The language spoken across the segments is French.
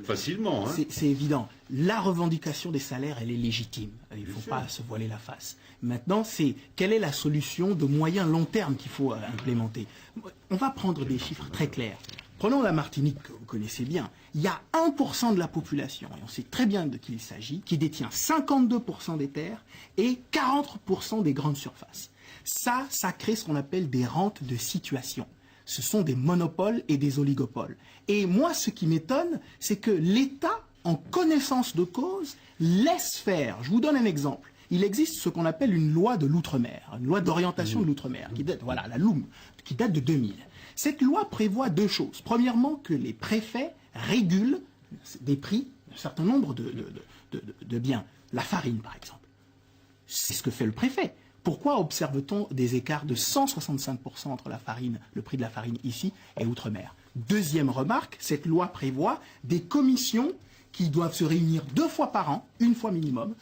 Facilement. Hein. C'est évident. La revendication des salaires, elle est légitime. Il ne faut pas se voiler la face. Maintenant, c'est quelle est la solution de moyen long terme qu'il faut implémenter. On va prendre des chiffres très clairs. Prenons la Martinique, que vous connaissez bien. Il y a 1% de la population, et on sait très bien de qui il s'agit, qui détient 52% des terres et 40% des grandes surfaces. Ça crée ce qu'on appelle des rentes de situation. Ce sont des monopoles et des oligopoles. Et moi, ce qui m'étonne, c'est que l'État, en connaissance de cause, laisse faire. Je vous donne un exemple. Il existe ce qu'on appelle une loi de l'outre-mer, une loi d'orientation de l'outre-mer, qui date, voilà, la LOM, qui date de 2000. Cette loi prévoit deux choses. Premièrement, que les préfets régulent des prix d'un certain nombre de biens. La farine, par exemple. C'est ce que fait le préfet. Pourquoi observe-t-on des écarts de 165% entre la farine, le prix de la farine ici et outre-mer? Deuxième remarque, cette loi prévoit des commissions qui doivent se réunir 2 fois par an, 1 fois minimum,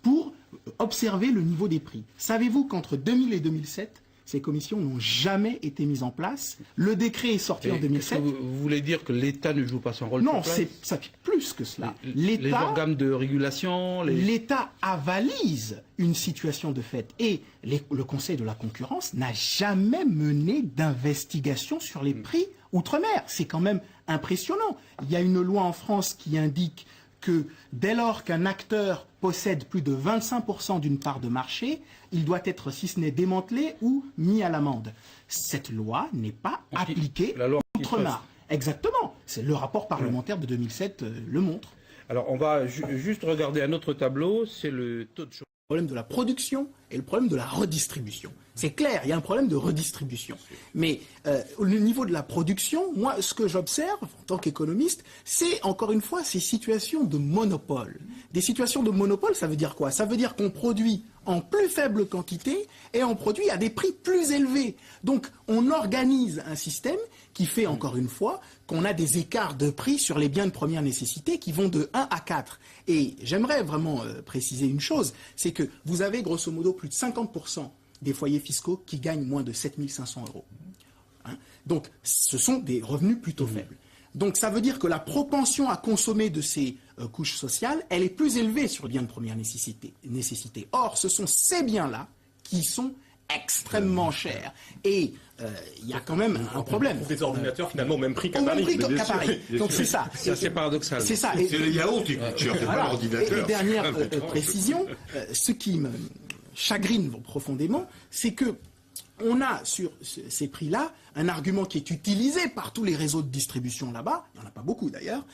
pour observer le niveau des prix. Savez-vous qu'entre 2000 et 2007, ces commissions n'ont jamais été mises en place? Le décret est sorti en 2007. Vous voulez dire que l'État ne joue pas son rôle? Non, ça fait plus que cela. Les organes de régulation... L'État avalise une situation de fait. Et le Conseil de la concurrence n'a jamais mené d'investigation sur les prix outre-mer. C'est quand même impressionnant. Il y a une loi en France qui indique que dès lors qu'un acteur possède plus de 25% d'une part de marché, il doit être, si ce n'est démantelé, ou mis à l'amende. Cette loi n'est pas appliquée outre-mer. Exactement. C'est le rapport parlementaire de 2007 le montre. Alors, on va juste regarder un autre tableau, c'est le taux de chômage. Le problème de la production et le problème de la redistribution. C'est clair, il y a un problème de redistribution. Mais au niveau de la production, moi, ce que j'observe en tant qu'économiste, c'est encore une fois ces situations de monopole. Des situations de monopole, ça veut dire quoi? Ça veut dire qu'on produit en plus faible quantité et on produit à des prix plus élevés. Donc, on organise un système qui fait, encore une fois, qu'on a des écarts de prix sur les biens de première nécessité qui vont de 1 à 4. Et j'aimerais vraiment préciser une chose, c'est que vous avez grosso modo plus de 50% des foyers fiscaux qui gagnent moins de 7 500 €. Hein? Donc, ce sont des revenus plutôt faibles. Donc, ça veut dire que la propension à consommer de ces couches sociales, elle est plus élevée sur les biens de première nécessité. Or, ce sont ces biens-là qui sont extrêmement chers. Et il y a quand même un problème. Des ordinateurs finalement au même prix qu'à Paris. Donc c'est ça. C'est paradoxal. C'est ça. C'est le yaourt qui coûte cher, c'est pas l'ordinateur. Et dernière précision, ce qui me chagrine profondément, c'est que on a sur ces prix-là un argument qui est utilisé par tous les réseaux de distribution là-bas, il n'y en a pas beaucoup d'ailleurs,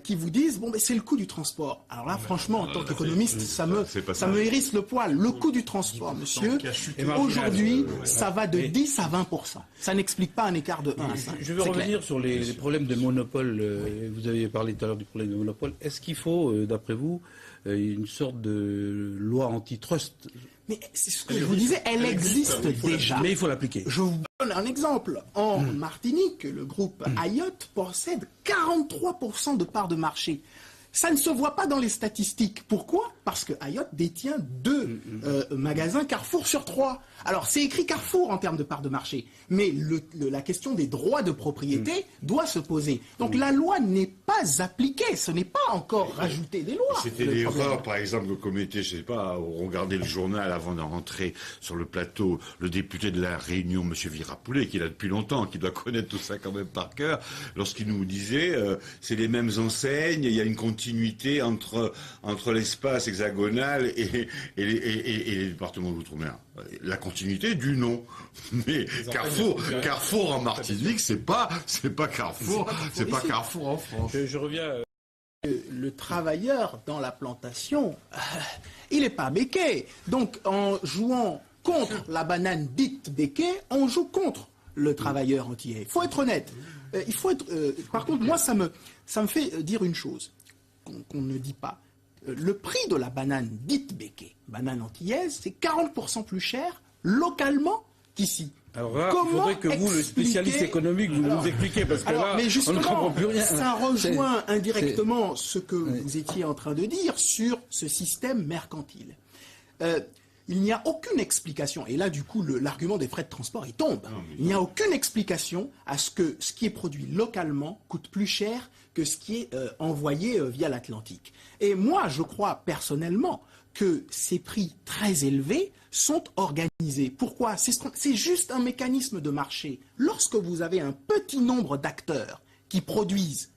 qui vous disent bon, ben, c'est le coût du transport. Alors là, franchement, en tant qu'économiste, ça me hérisse le poil. Le coût du transport, monsieur, aujourd'hui, ça va de 10 à 20%. Ça n'explique pas un écart de 1 à 5. Je veux revenir sur les problèmes de monopole. Vous aviez parlé tout à l'heure du problème de monopole. Est-ce qu'il faut, d'après vous, une sorte de loi antitrust? Mais c'est ce que je vous disais, elle existe déjà. Mais il faut l'appliquer. Je vous donne un exemple. En Martinique, le groupe Ayotte possède 43% de parts de marché. Ça ne se voit pas dans les statistiques. Pourquoi? Parce que Ayotte détient 2 magasins Carrefour sur 3. Alors, c'est écrit Carrefour en termes de parts de marché. Mais la question des droits de propriété doit se poser. Donc, la loi n'est pas appliquée. Ce n'est pas encore rajouter des lois. C'était l'erreur, par exemple, le comité, je ne sais pas, regarder le journal avant de rentrer sur le plateau, le député de la Réunion, M. Virapoulet, qui est là depuis longtemps, qui doit connaître tout ça quand même par cœur, lorsqu'il nous disait, c'est les mêmes enseignes, il y a une continuité entre l'espace hexagonal et les départements de l'outre-mer. La continuité du nom. Mais Carrefour en Martinique, c'est pas Carrefour, c'est pas Carrefour en France. Je reviens. Le travailleur dans la plantation, il n'est pas béquet. Donc, en jouant contre la banane dite béquet, on joue contre le travailleur antillais. Il faut être honnête. Par contre, moi, ça me fait dire une chose qu'on ne dit pas. Le prix de la banane dite béquet, banane antillaise, c'est 40% plus cher localement qu'ici. Alors là, il faudrait que vous, le spécialiste économique, vous nous expliquiez, parce que là, on ne comprend plus rien. Ça rejoint indirectement ce que vous étiez en train de dire sur ce système mercantile. il n'y a aucune explication, et là du coup l'argument des frais de transport il tombe, il n'y a aucune explication à ce que ce qui est produit localement coûte plus cher que ce qui est envoyé via l'Atlantique. Et moi je crois personnellement que ces prix très élevés sont organisés. Pourquoi? C'est juste un mécanisme de marché. Lorsque vous avez un petit nombre d'acteurs qui produisent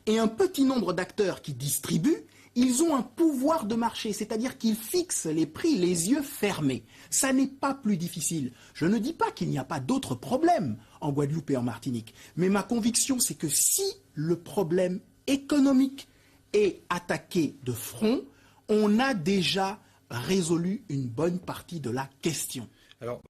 et un petit nombre d'acteurs qui distribuent, ils ont un pouvoir de marché, c'est-à-dire qu'ils fixent les prix les yeux fermés. Ça n'est pas plus difficile. Je ne dis pas qu'il n'y a pas d'autres problèmes en Guadeloupe et en Martinique, mais ma conviction, c'est que si le problème économique est attaqué de front, on a déjà résolu une bonne partie de la question. Alors,